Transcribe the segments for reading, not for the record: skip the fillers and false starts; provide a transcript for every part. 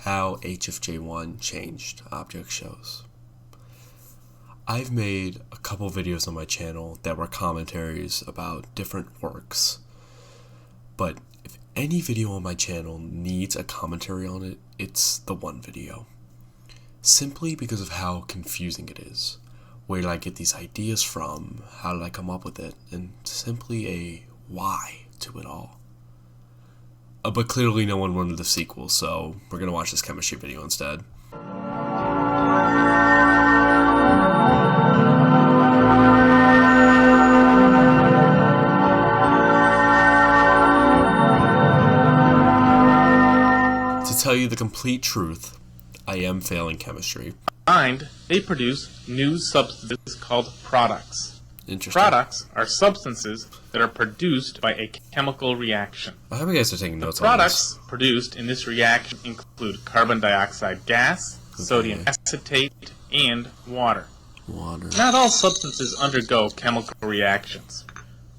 how HFJ1 changed object shows. I've made a couple videos on my channel that were commentaries about different works, but if any video on my channel needs a commentary on it, it's the one video. Simply because of how confusing it is. Where did I get these ideas from? How did I come up with it? And simply a why to it all. But clearly no one wanted the sequel, so we're going to watch this chemistry video instead. To tell you the complete truth, I am failing chemistry. They produce new substances called products. Interesting. Products are substances that are produced by a chemical reaction. I hope you guys are taking notes on this. Products produced in this reaction include carbon dioxide gas, sodium acetate, and water. Not all substances undergo chemical reactions.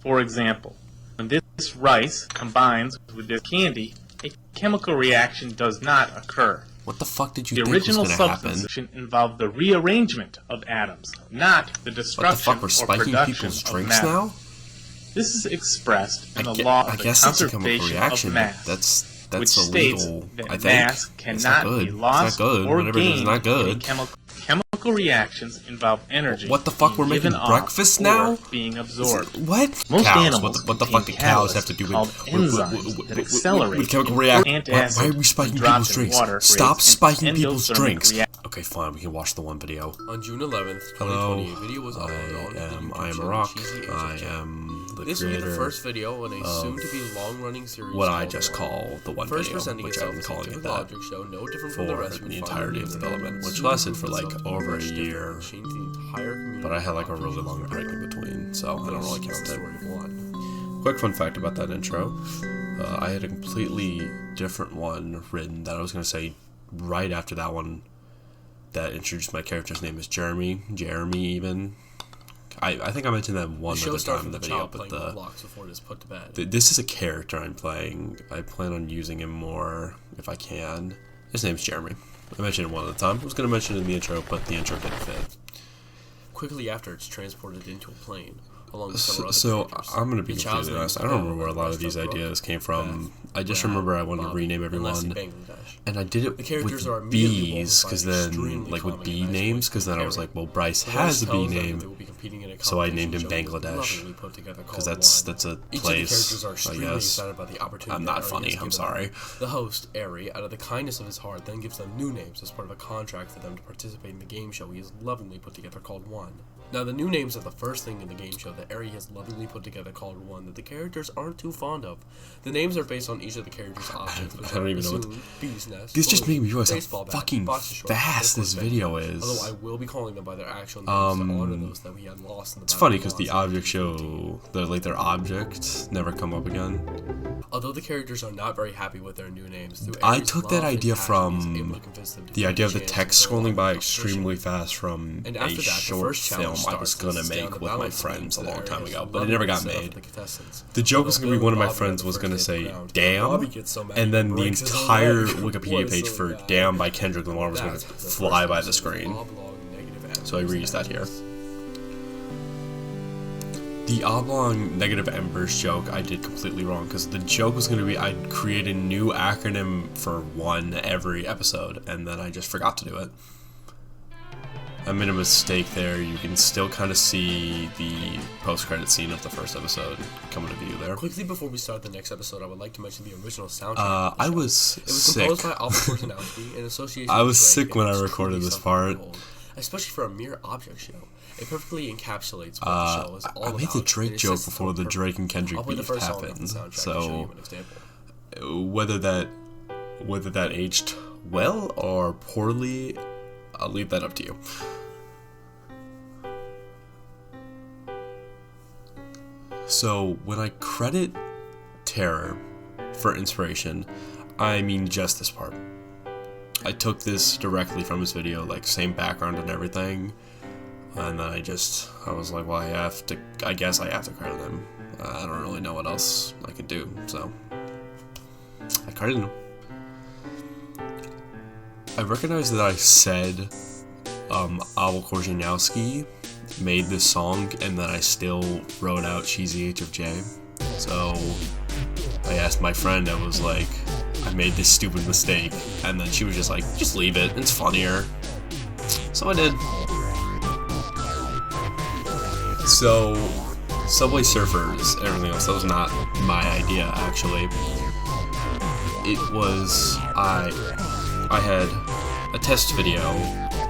For example, when this rice combines with this candy, a chemical reaction does not occur. What the fuck did you The think was original going to happen? substance involved the rearrangement of atoms, not the destruction What the fuck, we're or spiking production people's of drinks matter. now? This is expressed in the law I of the guess it's a chemical conservation reaction. of mass, That's which illegal, states that I think. mass It's not cannot good. be lost It's not good. or Whatever it is, gained it's not good. in chemical reactions involve energy. What the fuck, we're being making given off breakfast or now? being absorbed. What? Most Cows. animals What the fuck do contain cows have to do called with enzymes that accelerate with chemical important reaction? Why are acid we spiking when dropped people's in drinks? water Stop creates an spiking people's endothermic drinks. reaction. Okay, fine, we can watch the one video. On June 11th, Hello, 2020, a video was uploaded on I am a rock. I am the This will be the creator first video in a soon-to-be long-running series. what I called just The call the one First video, presenting which itself I've been as a calling it typical that object show, no different for from the rest. the entirety of development, which lasted for like over a year. But I had like a really long break in between, so I don't really count it. Quick fun fact about that intro. I had a completely different one written that I was going to say right after that one that introduced my character's name as Jeremy. Jeremy even. I think I mentioned that one other time in the video, but this is a character I'm playing. I plan on using him more if I can. His name's Jeremy. I mentioned it one at a time. I was going to mention it in the intro, but the intro didn't fit. Quickly after, it's transported into a plane. So I'm going to be completely honest. I don't remember where a lot of these ideas came from. I just remember I wanted to rename everyone, and I did it with B's, because then, like with B names, because then I was like, well, Bryce has a B name, so I named him Bangladesh, because that's a place, I guess. I'm not funny, I'm sorry. The host, Ari, out of the kindness of his heart, then gives them new names as part of a contract for them to participate in the game show he has lovingly put together called One. Now, the new names are the first thing in the game show that Ari has lovingly put together called One that the characters aren't too fond of. The names are based on each of the characters' objects, which I don't are even know Bassoon, Bee's Nest, This just made me realize how baseball bat, fucking boxer shorts, fast and this of course, video Batman. is. Although I will be calling them by their actual names to honor those that we had lost in the It's funny because the object show, their objects never come up again. Although the characters are not very happy with their new names, I took that idea from the idea of the text scrolling by extremely fast from a short film I was gonna make with my friends a long time ago, but it never got made. The joke was gonna be one of my friends was gonna say "damn," and then the entire Wikipedia page for "Damn" by Kendrick Lamar was gonna fly by the screen. So I reused that here. The oblong negative embers joke I did completely wrong, because the joke was going to be I'd create a new acronym for one every episode, and then I just forgot to do it. I made a mistake there. You can still kind of see the post-credit scene of the first episode coming to view there. Quickly before we start the next episode, I would like to mention the original soundtrack. I was sick. It was composed by Albert Portanowski in association I was with Drake, sick when and I it's recorded truly this part. something to behold, especially for a mere object show. It perfectly encapsulates what the show is all about. I made the Drake and it joke sets before the perfect. Drake and Kendrick I'll play the beef first song off the happened, soundtrack to show so you an example. whether that aged well or poorly, I'll leave that up to you. So when I credit Terror for inspiration, I mean just this part. I took this directly from his video, like same background and everything, and then I was like, well, I guess I have to credit him. I don't really know what else I could do, so I credited him. I recognize that I said Abel Korzeniowski made this song, and then I still wrote out Cheesy H of J. So I asked my friend, I was like, I made this stupid mistake, and then she was just like, just leave it, it's funnier. So I did. So, Subway Surfers, everything else, that was not my idea, actually. It was, I had a test video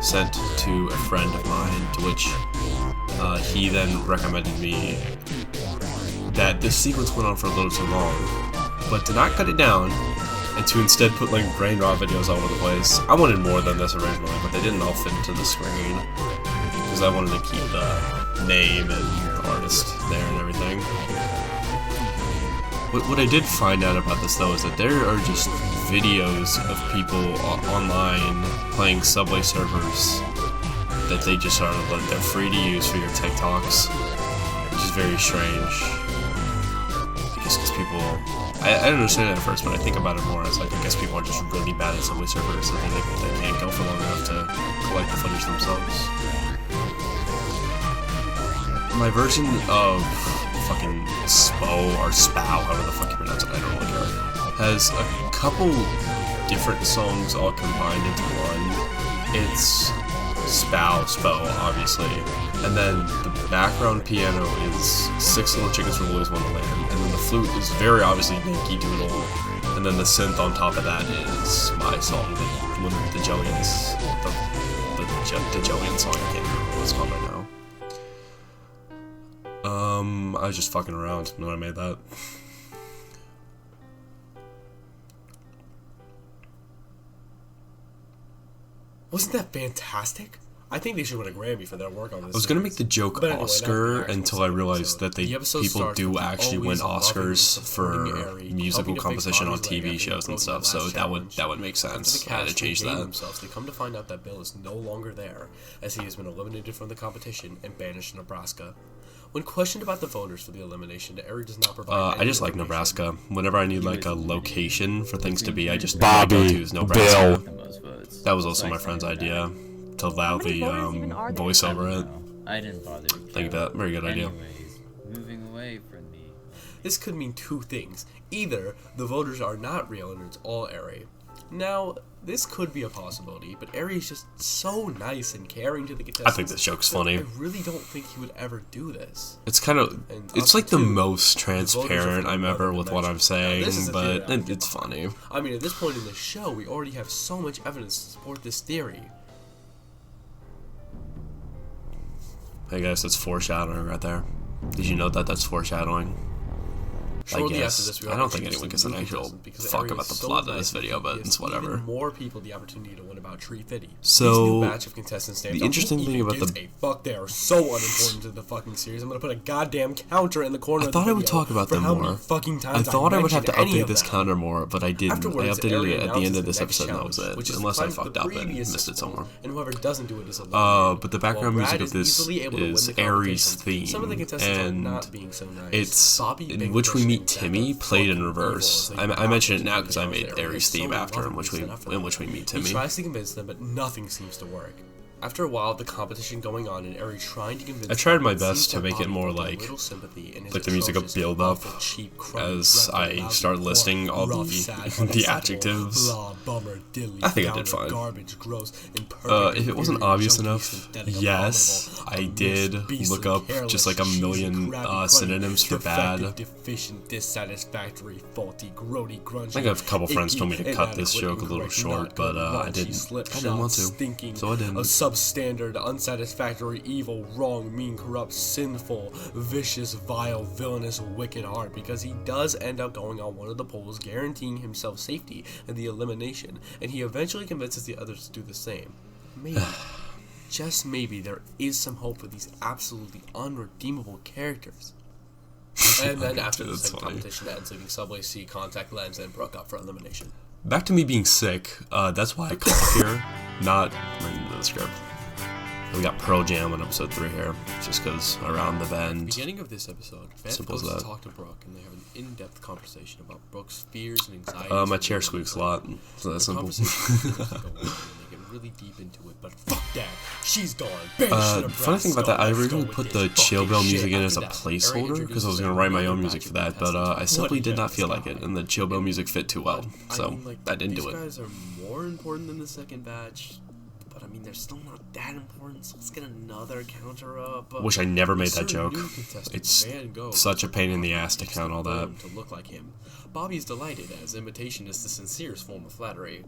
sent to a friend of mine, to which he then recommended me that this sequence went on for a little too long, but to not cut it down, and to instead put like brain rot videos all over the place. I wanted more than this originally, but they didn't all fit into the screen, because I wanted to keep the name and the artist there and everything. What I did find out about this though is that there are just videos of people online playing Subway Surfers that they just are like, they're free to use for your TikToks, which is very strange. I guess because people, I didn't understand it at first, but I think about it more as like, I guess people are just really bad at Subway Surfers and they can't go for long enough to collect the footage themselves. My version of fucking SPO or SPOW, however the fuck you pronounce it, I don't really care, has a couple different songs all combined into one. It's SPO, obviously, and then the background piano is Six Little Chickens from Willy's Wonderland, and then the flute is very obviously Yankee Doodle, and then the synth on top of that is my song, the Jellians, the Jellian song, I can't remember what it's called right now. I was just fucking around when I made that. Wasn't that fantastic? I think they should win a Grammy for their work on this. I was gonna make the joke But anyway, Oscar until I realized that people starts do with the actually win always loving Oscars and for supporting Aerie, musical helping to fix composition on Bonnie's leg TV after shows he and broke stuff. the So last that would challenge. make After sense. the I had to cast change regained that. themselves, they come to find out that Bill is no longer there, as he has been eliminated from the competition and banished to Nebraska. When questioned about the voters for the elimination, Aerie does not provide. I just like Nebraska. Whenever I need like a location for things to be, I just Bobby, my go-to is Nebraska. Bill. That was also my friend's idea to allow the voice over it. I didn't bother to Think that very good idea. Anyways, moving away from me. This could mean two things. Either the voters are not real and it's all Aerie. Now, this could be a possibility, but Aerie is just so nice and caring to the contestants. I think this joke's that funny. I really don't think he would ever do this. It's kind of, And it's also, like the too, most the transparent voters are I'm from ever another with what I'm dimension. Now, saying, this is a but theory I would it's give up. funny. I mean, at this point in the show, we already have so much evidence to support this theory. I guess that's foreshadowing right there. Did you know that that's foreshadowing? Shortly guess. after this, we I are don't think introduced anyone to gets an new actual contestants because fuck Aerie about is the so plot of nice this that video, he but gives it's whatever. even more people the opportunity to win about Tree Fitty. So, These new batch of contestants names the interesting thing about gives a fuck, they are so unimportant to the fucking series. I'm gonna put a goddamn counter in the corner. I of the thought I would video talk about for them how more. many fucking I times thought I would have to mentioned any update of this them. counter more, but I didn't. Afterwards, I updated Aerie it at the end announces of this the next episode, and that was challenge, it. which is Unless I to climb fucked the up and previous missed it somewhere. And whoever doesn't do it is eliminated. But the background While music Brad of this easily able to win is the Aerie's competition, theme, some of the contestants are and not being so nice. it's Bobby in Big which we Fish meet and Zach Timmy are played in fucking reverse. evil as they I mention it do now because I made there. Aerie's It's theme so after, in lovely which set up for we them. meet He Timmy. tries to convince them, but nothing seems to work. After a while, the competition going on and Aerie trying to convince I tried them, my it best seems to that make it Bobby more felt a like- little sympathy in his the music atrocious, build up awful, cheap, crummy, as dreadful, I lousy, start poor, listing all rough, the sad, the unacceptable, adjectives. blah, bummer, dilly, I think I downer, did fine. Garbage, gross, If it wasn't obvious enough, synthetic, yes, abominable, I did amiss, beastly, look up careless, just like a cheesy, million crabby, cruddy, synonyms for bad. defective, deficient, dissatisfactory, faulty, grody, grungy. I think I have a couple friends icky, told me to cut this inadequate, joke a little incorrect, short, not but good, I raunchy, didn't. slipshod, I didn't want to, stinking, so I didn't. a substandard, unsatisfactory, evil, wrong, mean, corrupt, sinful, vicious, vile, villainous, wicked heart, because he does end up going on one of the polls, guaranteeing himself safety in the elimination, and he eventually convinces the others to do the same. Maybe, just maybe, there is some hope for these absolutely unredeemable characters. And then after the That's second funny. competition ends, leaving Subway C, Contact Lens, and Brooke up for elimination. Back to me being sick. That's why I cough here, not right into the script. We got Pearl Jam on episode 3 here, just because around the bend. Beginning of this episode, Beth Simple goes as to that. talk to Brooke, and they have an in-depth conversation about Brooke's fears and anxieties. My chair squeaks a lot, so that's The simple. conversation continues to go on, and really deep into it, but fuck that. She's gone. Banish Funny thing about that, I originally put the Chill Bell music in as a After that, placeholder because I was gonna write my own music for that, but I simply did not feel like it, and the Chill Bell music fit too well, so I didn't do it. These guys are more important than the second batch, but I mean they're still not that important, so let's get another counter up. Wish I never made that Certain joke. new contestant, It's Van Gogh, such a pain in the ass to used count all that. learn to look like him. Bobby's delighted, as imitation is the sincerest form of flattery.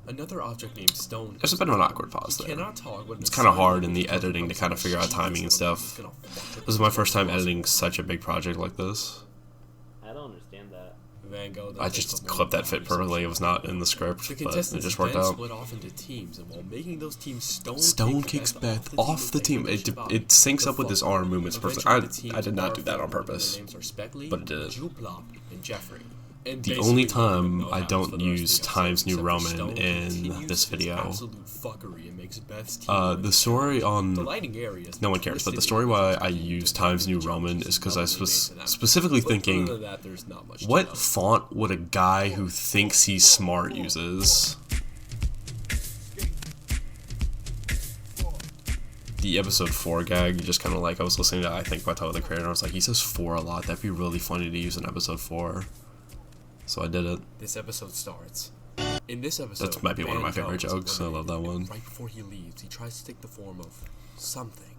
Another object named Stone. There's a bit of an awkward pause He there. cannot talk when It's kind of hard in the editing to kind of figure out timing and stuff. This is my first time editing such a big project like this. I don't understand that. Van Gogh I just clipped that fit perfectly. It was not in the script, The but it contestants just worked then out. split off into teams, and while making those teams, Stone kicks Beth off the team. It syncs up with his arm movements perfectly. I did not do that on purpose, but it did. The only time I don't use Times New Roman in this video, the story on, no one cares, but the story why I use Times New Roman is because I was specifically thinking, what font would a guy who thinks he's smart uses? The episode 4 gag, just kind of like, I was listening to I Think by Tyler the Creator, and I was like, he says 4 a lot, that'd be really funny to use in episode 4. So I did it. This episode starts. In this episode, That might be one of my Van favorite Gogh is jokes. I love that eliminated, one. and right before he leaves, he tries to take the form of something.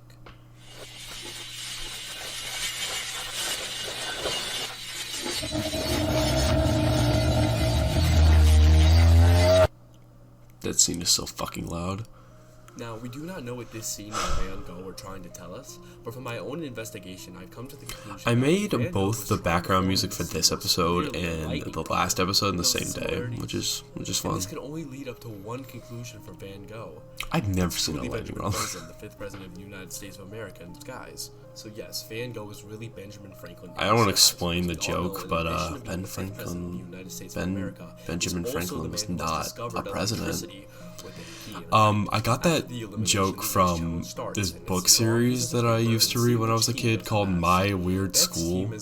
That scene is so fucking loud. Now, we do not know what this scene and Van Gogh were trying to tell us, but from my own investigation, I've come to the conclusion I that made Van Gogh both was the trying to background form music for this episode and the last episode in the same day, which is And fun. this can only lead up to one conclusion for Van Gogh. I've never seen a Truly lightning Benjamin roll. Franklin, the 5th president of the United States of America, guys. So yes, Van Gogh is really Benjamin Franklin. I don't want to disguised, explain the although joke, in but addition to being Ben the 5th president of the United States of America, he's Benjamin also Franklin the was man who not discovered a president. electricity with a key in it. I got that The elimination joke of the from challenge starts, this and book it's series that I used to read when I was a kid called My Weird School.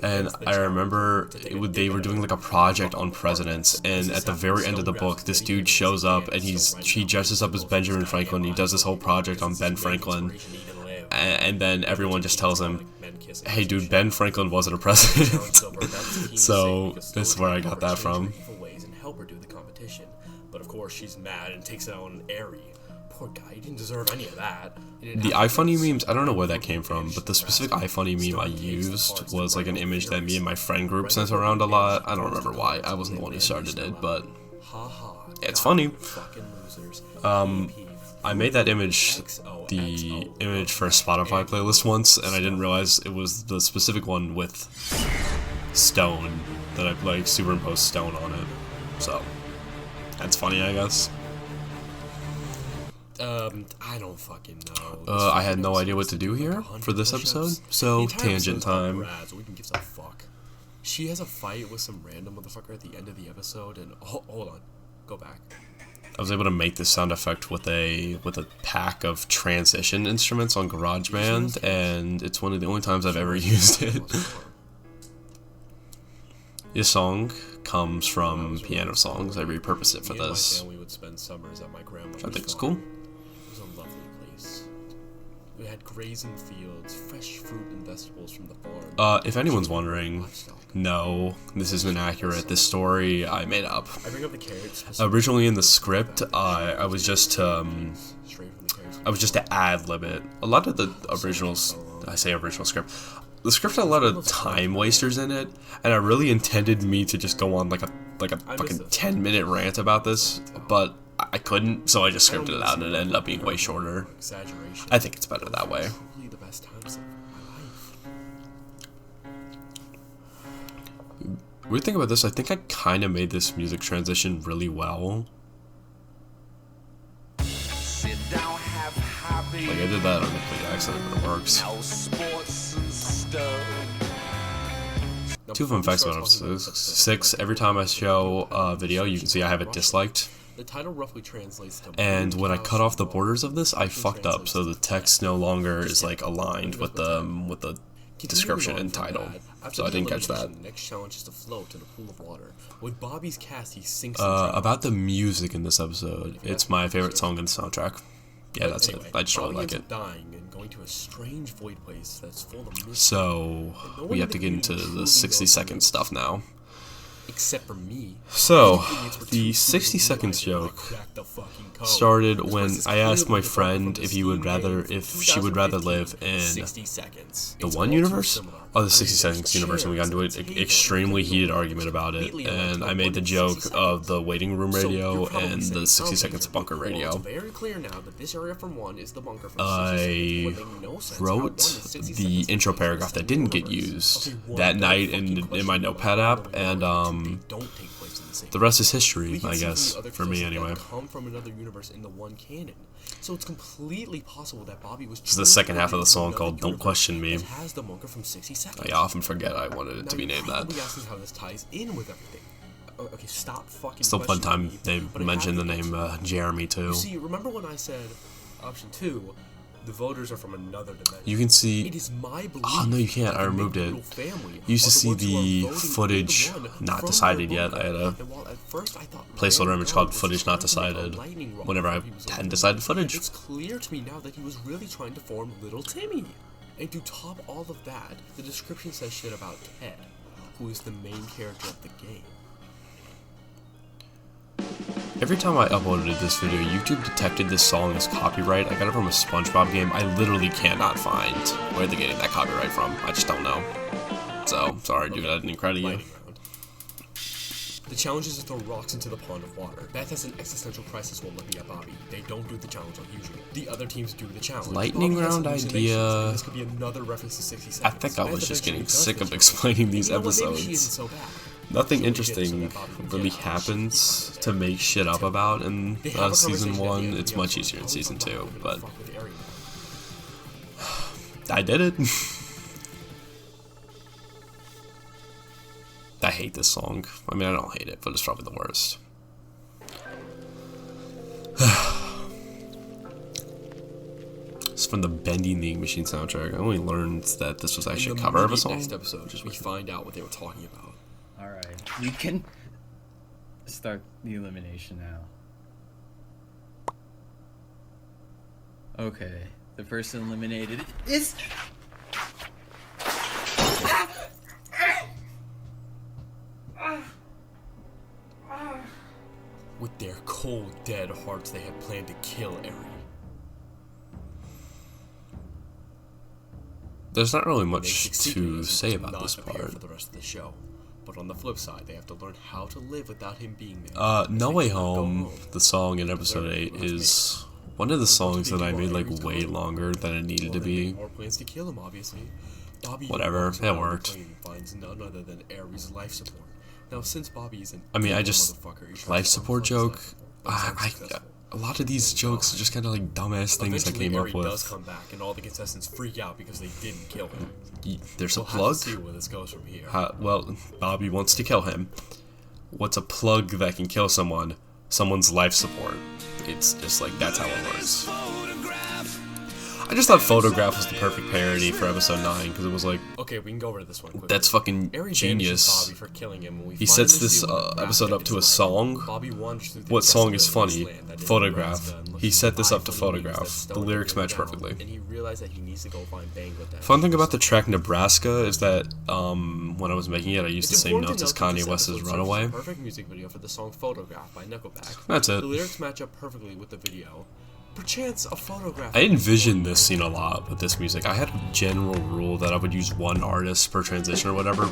And I remember they were doing like a project on presidents, and at the very end of the book, this dude shows up and he dresses up as Benjamin Franklin. He does this whole project on Ben Franklin, and then everyone just tells him, "Hey, dude, Ben Franklin wasn't a president." So this is where I got that from. And help her do the competition, but of course she's mad and takes it out on Airy. Poor guy, he didn't deserve any of that. The iFunny memes, I don't know where that came from, but the specific iFunny meme I used was like an image that me and my friend group sent around a lot. I don't remember why. I wasn't the one who started it, but it's funny. I made that image the image for a Spotify playlist once, and I didn't realize it was the specific one with Stone that I like superimposed Stone on it. So that's funny, I guess. I don't fucking know. I had no idea what to do here for this episode, so tangent time. So we can give some fuck. She has a fight with some random motherfucker at the end of the episode, and hold on, go back. I was able to make this sound effect with a pack of transition instruments on GarageBand, and it's one of the only times I've ever used it. This song comes from Piano Songs. I repurposed it for this. We would spend summers at my grandmother's I think it's farm. cool. It was a lovely place. We had grazing fields, fresh fruit and vegetables from the farm. If anyone's wondering, no, this isn't accurate. This story I made up. I bring up the carrots. Originally in the script, I was just straight from the carrots. I was just to ad-lib it. A lot of the originals, I say original script, the script had a lot of time wasters in it, and I really intended me to just go on like a fucking 10-minute rant about this, but I couldn't, so I just scripted it out, and it ended up being way shorter. Exaggeration. I think it's better that way. Truly the best times of my life. Weird thing about this, I think I kind of made this music transition really well. Like, I did that on a complete accident, but it works. Two fun facts about episode 6. Every time I show a video, you can see I have it disliked. The title roughly translates to And when I cut off the borders of this, I fucked up, so the text no longer is like aligned with the description and title, so I didn't catch that. The next challenge is to float in a pool of water. With Bobby's cast, he sinks. About the music in this episode, it's my favorite song in the soundtrack. Yeah, that's it. I just really like it. Dying and going to a strange void place that's full of mystery. So we have to get into the 60-second stuff now. Except for me. So, the 60 seconds joke started when I asked my friend if she would rather live in the one universe or the 60 seconds universe, and we got into an extremely heated argument about it, and I made the joke of the waiting room radio and the 60 seconds bunker radio. I wrote the intro paragraph that didn't get used that night in my notepad app, and the rest is history, I guess, for me anyway. Come from another universe in the one canon. So it's completely possible that Bobby was. This is the second half of the song called "Don't Question Me." Has the bunker from 60 seconds. I often forget I wanted it to be named that. Asking how this ties in with everything. Okay, stop fucking. Still fun time they mentioned the name Jeremy too. You see, remember when I said option 2? The voters are from another dimension. You can see. It is my belief. Oh no, you can't. I removed it. You used to see the footage not decided yet. I had a placeholder image called "Footage Not Decided." Whenever I hadn't decided footage. It's clear to me now that he was really trying to form Little Timmy. And to top all of that, the description says shit about Ted, who is the main character of the game. Every time I uploaded this video, YouTube detected this song as copyright. I got it from a SpongeBob game. I literally cannot find where they're getting that copyright from. I just don't know. So, sorry, dude, I didn't credit you. The challenge is to throw rocks into the pond of water. Beth has an existential crisis while looking at Bobby. They don't do the challenge like usual. The other teams do the challenge. Lightning round idea. This could be another reference to 60 seconds. I think I was just getting sick of explaining these episodes. Nothing interesting really happens to make shit up about in Season 1. It's much easier in Season 2, but I did it. I hate this song. I mean, I don't hate it, but it's probably the worst. It's from the Bending the Machine soundtrack. I only learned that this was actually a cover of a song. Next episode, we find out what they were talking about. Alright, you can start the elimination now. Okay, the person eliminated is... With their cold, dead hearts, they had planned to kill Eri. There's not really much to say about this part. For the rest of the show. But on the flip side, they have to learn how to live without him being there. No Way Home, the song in episode 8, is one of the songs that I made like way longer than it needed to be. More plans to kill him, obviously. Bobby Whatever, it worked. Finds none other than Eri's life support. Now, since Bobby is an life support joke. A lot of these jokes are just kind of like dumbass things I came up with. Does come back, and all the contestants freak out because they didn't kill him. There's a plug. We'll have to see where this goes from here. Well, Bobby wants to kill him. What's a plug that can kill someone? Someone's life support. It's just like that's how it works. I just thought Photograph was the perfect parody for episode 9 because it was like, okay, we can go over this one quickly. That's fucking genius. Bobby for killing him. He sets this episode up to a song. What song is funny? Photograph. He set this up to Photograph. The lyrics match perfectly. And he realized that he needs to go find Bangladesh. Fun thing about the track Nebraska is that when I was making it, I used the same notes as Kanye West's Runaway. Perfect music video for the song Photograph by Nickelback. That's it. The lyrics match up perfectly with the video. Perchance a photograph. I envisioned this scene a lot with this music. I had a general rule that I would use one artist per transition or whatever,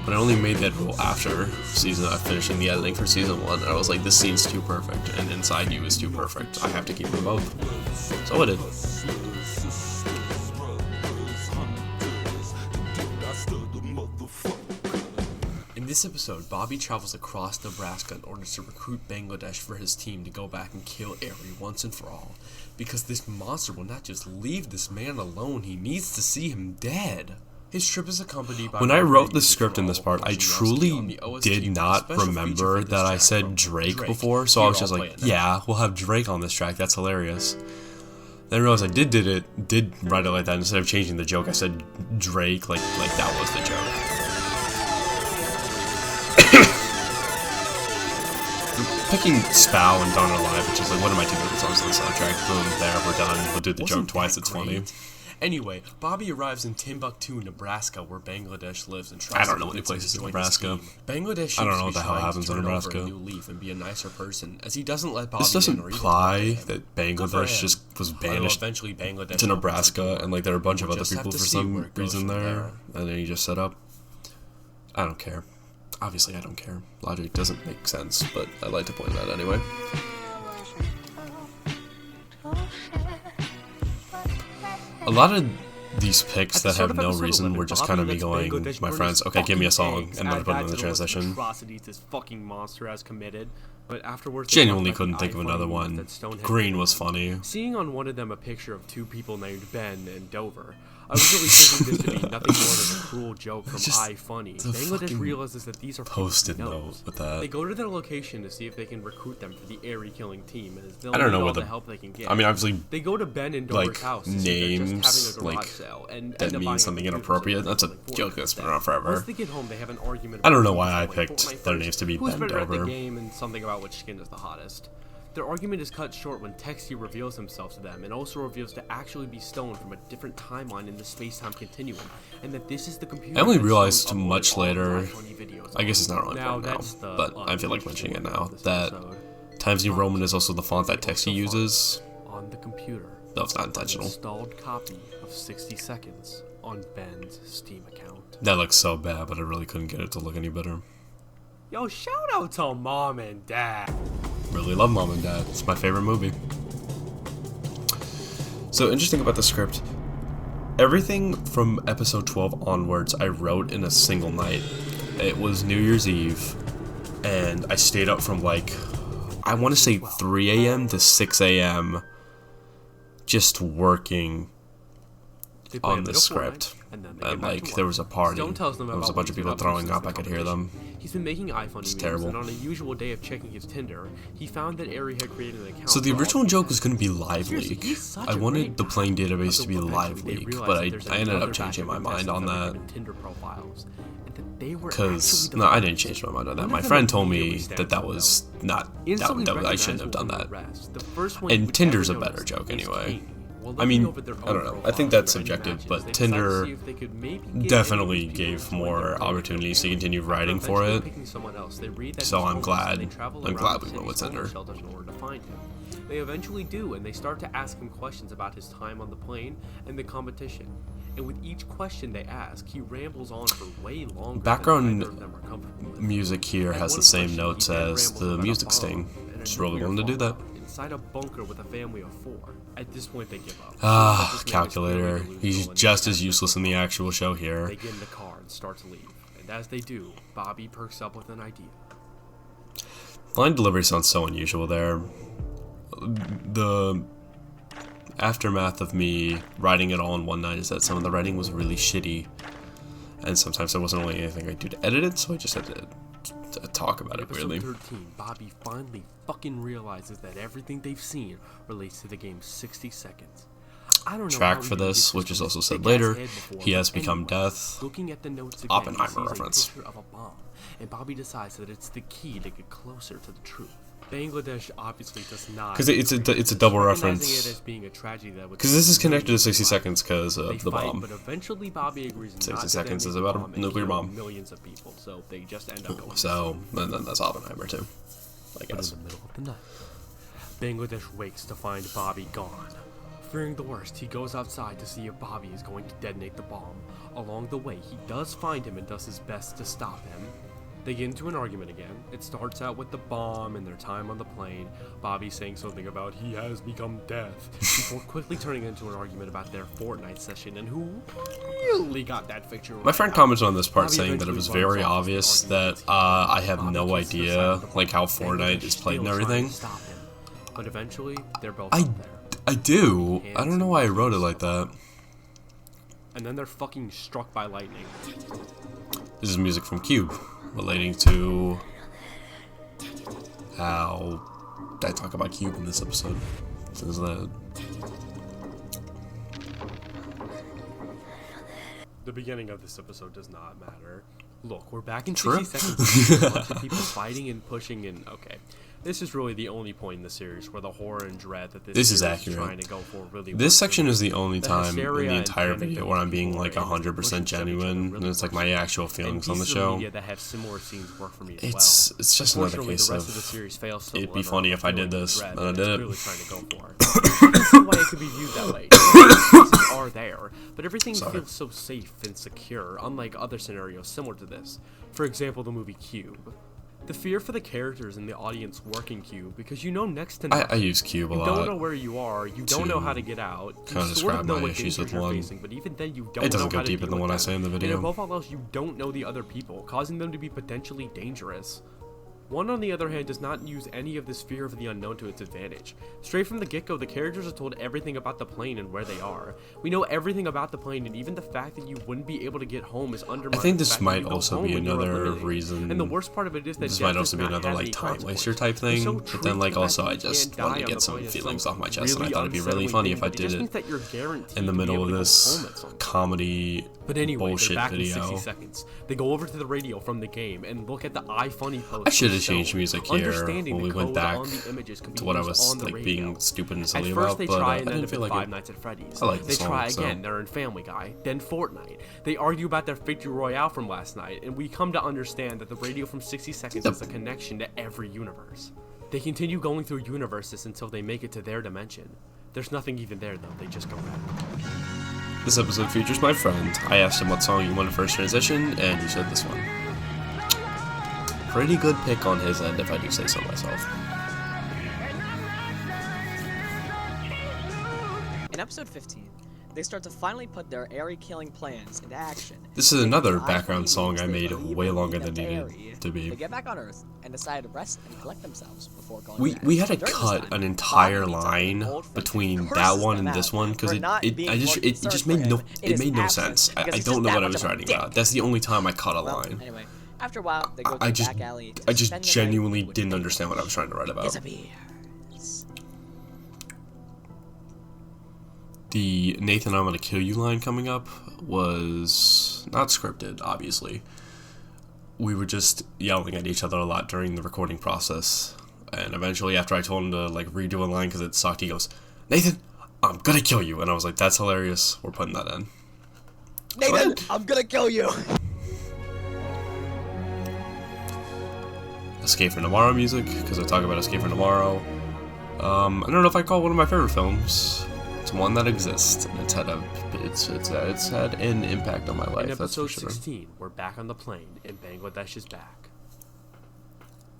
but I only made that rule after finishing the editing for season 1. And I was like, this scene's too perfect, and Inside You is too perfect. I have to keep them both. So I did. In this episode, Bobby travels across Nebraska in order to recruit Bangladesh for his team to go back and kill Eri once and for all. Because this monster will not just leave this man alone, he needs to see him dead. His trip is accompanied by... When I wrote the script in this part, I truly did not remember that I said Drake before, so I was just like, yeah, we'll have Drake on this track, that's hilarious. Then I realized I did write it like that. Instead of changing the joke, I said Drake, like that was the joke. Picking Spow and Dawn Alive, which is like one of my two favorite songs on the soundtrack. Boom, there, we're done. We'll do the joke twice, it's funny. Anyway, Bobby arrives in Timbuktu, Nebraska, where Bangladesh lives, and tries I don't to know any convince places him to in join his Nebraska. team. Bangladesh I don't seems know to what be the hell trying happens to in turn over Nebraska. a new leaf and be a nicer person, as he doesn't let Bobby This doesn't in or even imply talk to him. that Bangladesh just was banished Eventually Bangladesh to Nebraska, and like there are a bunch of We'll other just have people to for see where some it goes reason from there, and then he just set up. I don't care. Obviously, I don't care. Logic doesn't make sense, but I like to point it out anyway. A lot of these picks that have no reason were just kind of me going, my friends, okay, give me a song, and then put it in the transition. Atrocities this fucking monster has committed, but afterwards Genuinely couldn't think of another one. Green was funny. Seeing on one of them a picture of two people named Ben and Dover, I was really thinking this to be nothing more than a cruel joke from iFunny. Bangladesh realizes that these are Post-it people he note knows. with that. They go to their location to see if they can recruit them for the Airy killing team, as they'll I don't need know all what the the- help they can get. I mean, obviously, They go to Ben and Dover's like, house to see they're just names, having a garage like, sale, and that end up buying means a something computer inappropriate. for That's a $7.40 joke that's been instead. around forever. Once they get home, they have an argument. I don't know about why I who's picked Fortnite their first, names to be who's Ben better at the Dover. game, and something about which skin is the hottest. Their argument is cut short when Texty reveals himself to them, and also reveals to actually be Stone from a different timeline in the space-time continuum, and that this is the computer. I only that realized Stone uploaded much all of his later, iFunny videos I guess on. it's not really Now, important now, that's the but I feel like unfinished mentioning it story now, of this that episode. Times New Roman is also the font that Also Texty uses. on the computer. No, it's not An intentional. installed copy of 60 Seconds on Ben's Steam account. That looks so bad, but I really couldn't get it to look any better. Yo, shout out to Mom and Dad. Really love Mom and Dad. It's my favorite movie. So, interesting about the script. Everything from episode 12 onwards, I wrote in a single night. It was New Year's Eve, and I stayed up from like, I want to say 3 a.m. to 6 a.m. just working They play a on bit the of script. Fortnite, and then they get And back to like, work. there was a party. Stone tells them There was a about bunch of what people he's throwing about up. I could hear them. He's been making iPhone memes, terrible. and on a usual day of checking his Tinder, he found that Ari had created an account. So the for all original the joke guys. was going to be Live Seriously, Leak. he's such I a wanted great the guy. playing database So to be eventually Live they Leak, realized but that there's I ended another up changing my batch of mind on contestants that. with Tinder profiles, and that they were Because, actually no, I the didn't change my mind on that. One My of them friend told immediately me stands that that out, was not, Instantly that I shouldn't have done recognizable that. from the rest. The first one you And would Tinder's ever a better notice joke is anyway. Katie. While I mean, looking over their I don't own know. I profiles think that's for any subjective, matches, but they decided Tinder to see if they could maybe get definitely any of these people gave to join more their opportunities to continue After writing for eventually it. picking someone else, they read that So he's I'm homeless, glad- and they travel I'm around glad the we went with city's homeless Tinder. shelters in order to find him. They eventually do, and they start to ask him questions about his time on the plane and the competition. And with each question they ask, he rambles on for way longer Background than either of them are comfortable with. Music here At has one the same question, notes he then as rambles the about a music bomb sting. and a Just really nuclear wanted to do that. fallout inside a bunker with a family of 4. At this point, they give up. Ah, This man is calculator. clearly He's delusional and just as desperate. useless in the actual show here. They get in the car and start to leave. And as they do, Bobby perks up with an idea. Line delivery sounds so unusual there. The aftermath of me writing it all in one night is that some of the writing was really shitty, and sometimes there wasn't really anything I could do to edit it, so I just had to talk about it Episode weirdly. 13, Bobby finally fucking realizes that everything they've seen relates to the game 60 Seconds. I don't know Track how for he did this, which is also said thick-ass later, head before, he has but become anyway, Death. Looking at the notes again, Oppenheimer he sees reference. a picture of a bomb, and Bobby decides that it's the key to get closer to the truth. Bangladesh obviously does not. Because it's a double recognizing reference. it as being a tragedy that would Because this is take connected to millions 60 of seconds lives. because They of the fight, bomb. but eventually Bobby agrees 60 not to seconds is detonate the about a bomb and nuclear kill bomb. millions of people, so they just end up going. So, and then that's Oppenheimer too, I But in guess. the middle of the night, Bangladesh wakes to find Bobby gone. Fearing the worst, he goes outside to see if Bobby is going to detonate the bomb. Along the way, he does find him and does his best to stop him. They get into an argument again. It starts out with the bomb and their time on the plane. Bobby saying something about he has become death, before quickly turning into an argument about their Fortnite session and who really got that picture. My friend commented on this part Bobby saying that it was eventually runs very off the obvious argument that as he I have Bobby no kisses the side idea of the like how bomb. Fortnite Bangladesh is played and still trying everything. to stop him. But eventually, they're both I up there. I do. I don't know why I wrote it like that. And then they're fucking struck by lightning. This is music from Cube, relating to how I talk about Cube in this episode. Since that The beginning of this episode does not matter. Look, we're back in True. 60 seconds. A bunch of people fighting and pushing and okay. This is really the only point in the series where the horror and dread that this is series accurate. trying to go for really This works. section is the only The time in hysteria the and entire panic video that where I'm people being are like in and 100% pushing each other genuine, really and it's like my works. actual feelings And on the pieces of show. media that have similar scenes work for me as It's just another Unfortunately, case the rest of the of series fails to it'd be deliver funny on if I the did feeling this, of dread and I that did it's it. really trying to go for. I can see why it could be viewed that way. The pieces are there, but everything Sorry. feels so safe and secure, unlike other scenarios similar to this. For example, the movie Cube. The fear for the characters and the audience work in Cube because you know next to nothing. I use Cube a You don't know lot. where you are. You don't know how to get out. You kinda sort describe of know my what issues dangers with you're one. facing, but even then, you don't It doesn't know go how to deeper deal than with what I them. say in the And video. above all else, you don't know the other people, causing them to be potentially dangerous. One, on the other hand, does not use any of this fear of the unknown to its advantage. Straight from the get-go, the characters are told everything about the plane and where they are. We know everything about the plane, and even the fact that you wouldn't be able to get home is undermined. I think by the this fact that might you go also home be when you're another eliminated. reason. And the worst part of it is that This death might does also be not another have like any time consequence. waster type You're thing. so But then treated like that also you I just can't wanted die to on get the some plane is feelings some off my chest, and I really thought it'd be really unsettling funny thing, if I but it just did means it that you're guaranteed in the to be middle able of to go this home at some point. comedy But anyway, bullshit they're back video. in 60 seconds. They go over to the radio from the game and look at the iFunny post. I should have shown. changed music here Understanding when the we went code back on the images can be to what I used was on the like radio. being stupid and silly At first about, they but try I and end didn't up feel in like Five it. Nights at Freddy's. I like the They song, try so- again, they're in Family Guy, then Fortnite. They argue about their Victory Royale from last night, and we come to understand that the radio from 60 seconds is a connection to every universe. They continue going through universes until they make it to their dimension. There's nothing even there though, they just go red. This episode features my friend. I asked him what song he wanted first transition, and he said this one. Pretty good pick on his end, if I do say so myself. In episode 15, they start to finally put their Aerie killing plans into action. This is They another fly background for song the I made believe way will longer lead than them to needed Aerie. to be. They get back on Earth and decide to rest and collect themselves before going We back. we had to During this cut time, an entire Bobby meets up with line an old friend between who that curses one them and this out one because for not being more it just concerned made for no him in his sense. absence, I because he's don't just know that what I much was of a writing dick. about. That's the only time I cut a Well, line. anyway, after a while, they go to I a just back alley to I just spend the night genuinely with didn't people. understand what I was trying to write about. Disappears. The Nathan, I'm gonna kill you line coming up was not scripted, obviously. We were just yelling at each other a lot during the recording process. And eventually, after I told him to like redo a line because it sucked, he goes, "Nathan, I'm gonna kill you." And I was like, "That's hilarious. We're putting that in." Nathan, I'm gonna kill you. Escape from Tomorrow music, because I talk about Escape from Tomorrow. I don't know if I call it one of my favorite films. It's one that exists, and it's had an impact on my life. In That's for episode sure. 16, we're back on the plane, and Bangladesh is back.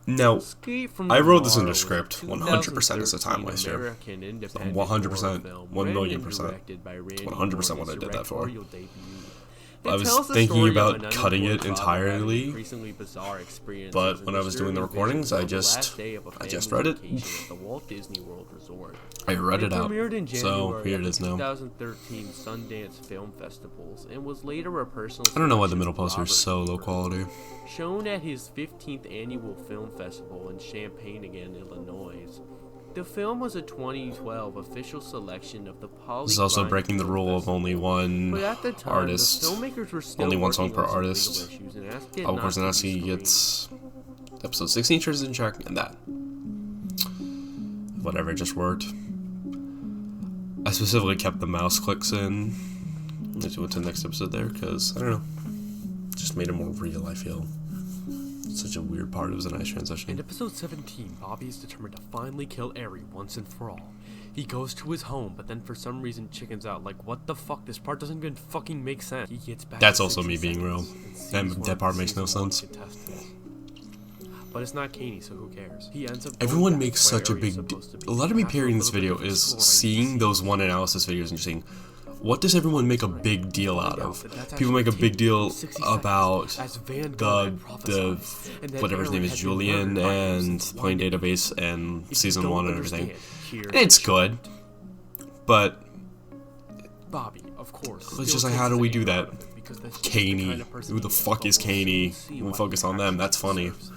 Now, Escape from I wrote this in Tomorrow the was a script. 100% is a time 2013 waster. American independent 100%, horror film, 1 million written and percent. directed by Randy 100% what I Morgan's did that for. directorial debut. I It was tells the thinking story about of an cutting it unemployed father having entirely, increasingly bizarre experiences but and when I was doing the disturbing recordings, visions I on the just- last day of a I just family read it. vacation at the Walt Disney World Resort. I read it out. Premiered in So January here at it the is now. 2013 Sundance Film Festivals and was later a personal. I don't know why the selection middle of poster is Robert so low Cooper. quality. Shown at his 15th annual film festival in Champaign, Illinois. The film was a 2012 official selection of the Poly. This is also breaking the rule of only one But at the time, artist. the filmmakers were still Only one song working per on some artist. legal issues and asked it Of not course, to and be as he screened. gets episode 16 in check, and that. Whatever, it just worked. I specifically kept the mouse clicks in. Let's go to the next episode there, because, I don't know. It just made it more real, I feel. Such a weird part. It was a nice In transition. episode 17, Bobby is determined to finally kill Aerie once and for all. He goes to his home, but then for some reason chickens out. Like, what the fuck? This part doesn't even fucking make sense. He gets back. That's to also 60 me being real. seconds and sees That one of part the makes no season one sense. contestants. But it's not Caney, so who cares? He ends up going Everyone back makes where such a Aerie is big... supposed to be. A lot of me After a pairing this little bit video of is exploring, seeing he those sees one analysis videos and just saying, what does everyone make a big deal out of? That's People make a big deal about as Vanguard the had prophesied, and that whatever his name Aaron is, had been Julian, murdered by him and since playing London. database and If you season don't 1 and understand, everything. here's And it's the truth. good, but Bobby, of course. it's just still like, how do takes we the do air that? out of it because that's just the Caney. kind of person Who the he is, fuck but is we'll Caney? see We what focus he on them, actually that's funny. deserves.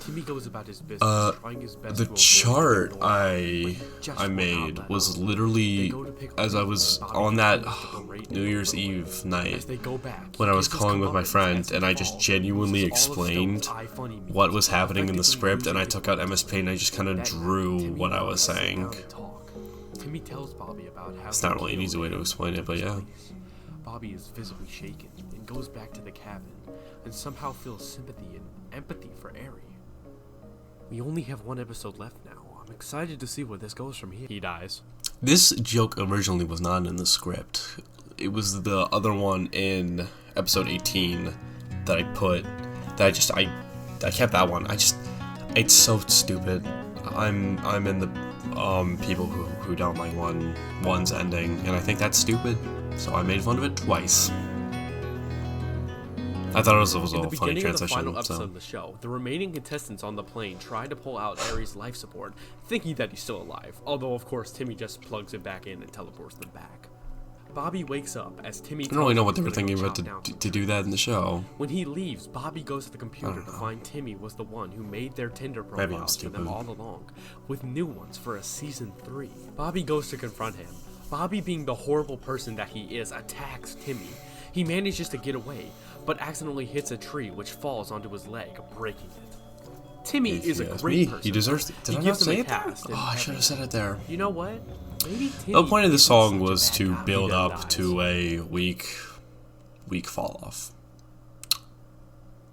Timmy goes about his business, trying his best The to avoid chart the noise, I but just I will not made let was up. literally They go to pick as I Bobby was goes on that to berate New him Year's for it. Eve night As they go back, when he I was kisses calling with my comeuppance friend as he and I just falls, genuinely uses all of explained Stone's iFunny memes, what was happening in the effectively script, and I losing took out his MS Paint and I just kind of That drew night, Timmy what I wanted was to sit saying. down and talk. Timmy tells Bobby about how It's not he really an easy way to killed explain it, but yeah. Bobby is visibly shaken and goes back to the cabin and somehow feels sympathy and empathy for Ari. We only have one episode left now. I'm excited to see where this goes from here. He dies. This joke originally was not in the script. It was the other one in episode 18 that I put. That I kept that one. It's so stupid. I'm in the people who don't like one's ending, and I think that's stupid. So I made fun of it twice. I thought it was In a the funny beginning of the transition. final episode So of the show, the remaining contestants on the plane try to pull out Aries' life support, thinking that he's still alive, although of course Timmy just plugs it back in and teleports them back. Bobby wakes up as Timmy I don't really know what they were tells him he's thinking gonna about go chop down to do that in the show. When he leaves, Bobby goes to the computer don't to know. find Timmy was the one who made their Tinder Maybe I'm profiles for them stupid. all along, with new ones for a season 3. Bobby goes to confront him. Bobby, being the horrible person that he is, attacks Timmy. He manages to get away, but accidentally hits a tree which falls onto his leg, breaking it. Timmy If is you a ask great me, person. he deserves it. Did He I not gives them say a it there? cast in Oh, I should have said it there. You know what? Maybe Timmy The point of the isn't song such a was bad to guy. build He then up dies. to a weak fall off.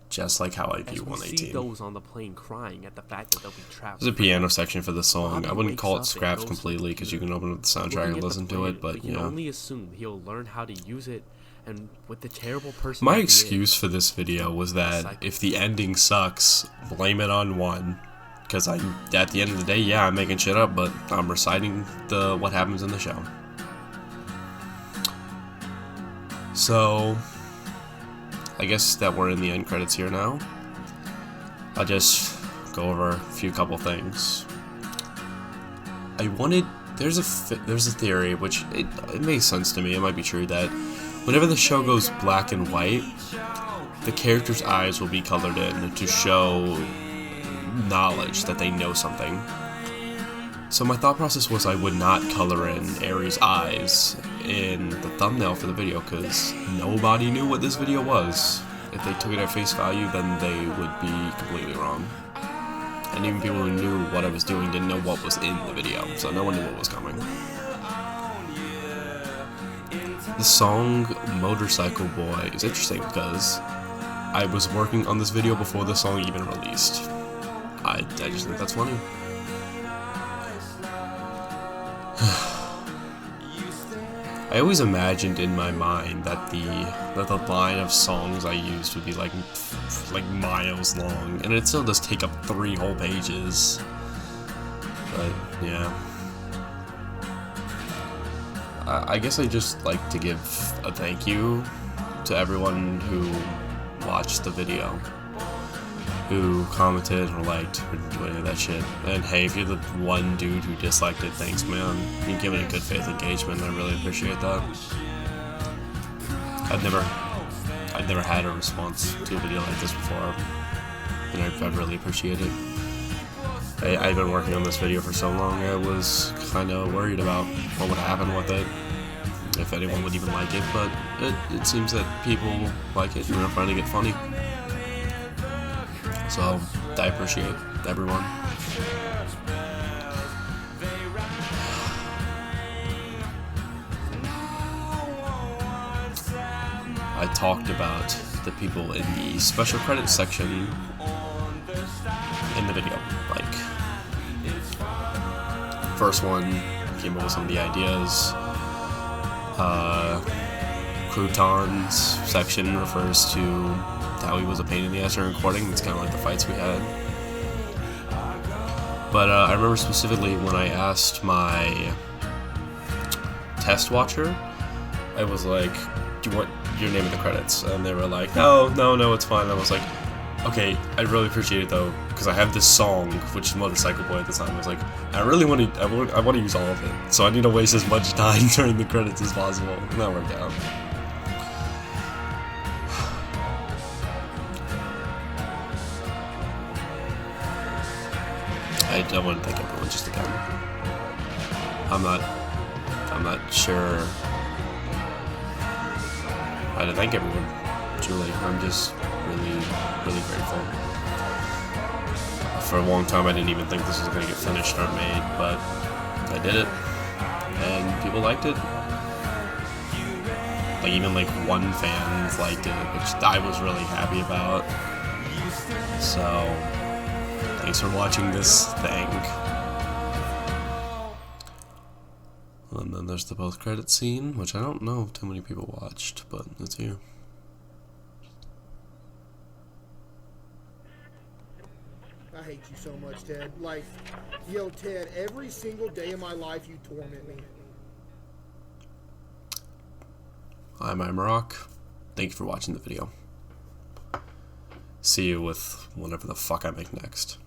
Just like how I As view we see 118. those on the plane crying at the fact that they'll be trapped. There's a piano section for the song. I wouldn't wakes call up it and scraps goes to the completely because you can open up the soundtrack Looking and at the listen to planet, it, but we can yeah. only assume he'll learn how to use it, and with the terrible person My that he excuse is, for this video was that if the ending sucks, blame it on one. Because at the end of the day, yeah, I'm making shit up, but I'm reciting what happens in the show. So, I guess that we're in the end credits here now. I'll just go over a couple things. There's a theory, which it makes sense to me, it might be true, that whenever the show goes black and white, the characters' eyes will be colored in to show knowledge that they know something. So my thought process was I would not color in Aries' eyes in the thumbnail for the video because nobody knew what this video was. If they took it at face value, then they would be completely wrong. And even people who knew what I was doing didn't know what was in the video, so no one knew what was coming. The song Motorcycle Boy is interesting because I was working on this video before the song even released. I just think that's funny. I always imagined in my mind that the line of songs I used would be like miles long, and it still does take up 3 whole pages. But yeah, I guess I just like to give a thank you to everyone who watched the video, who commented or liked or did any of that shit. And hey, if you're the one dude who disliked it, thanks, man. You're giving it good faith engagement. I really appreciate that. I've never had a response to a video like this before, and I really appreciate it. I've been working on this video for so long, I was kind of worried about what would happen with it, if anyone would even like it, but it seems that people like it and are finding it funny. So, I appreciate everyone. I talked about the people in the special credits section in the video. Like, first one came up with some of the ideas. Croutons section refers to how he was a pain in the ass during recording. It's kind of like the fights we had. But I remember specifically when I asked my test watcher, I was like, do you want your name in the credits? And they were like, no, it's fine. I was like, okay, I really appreciate it though, because I have this song, which is Motorcycle Boy at the time. I was like, I want to use all of it, so I need to waste as much time during the credits as possible. And that worked out. I want to thank everyone just again. I'm not sure how to thank everyone. Truly, I'm just really grateful. For a long time, I didn't even think this was going to get finished or made, but I did it, and people liked it. Like, even like one fan liked it, which I was really happy about. So, thanks for watching this thing. And then there's the post-credit scene, which I don't know if too many people watched, but it's here. I hate you so much, Ted. Like, yo, Ted, every single day of my life you torment me. I'm Imarock. Thank you for watching the video. See you with whatever the fuck I make next.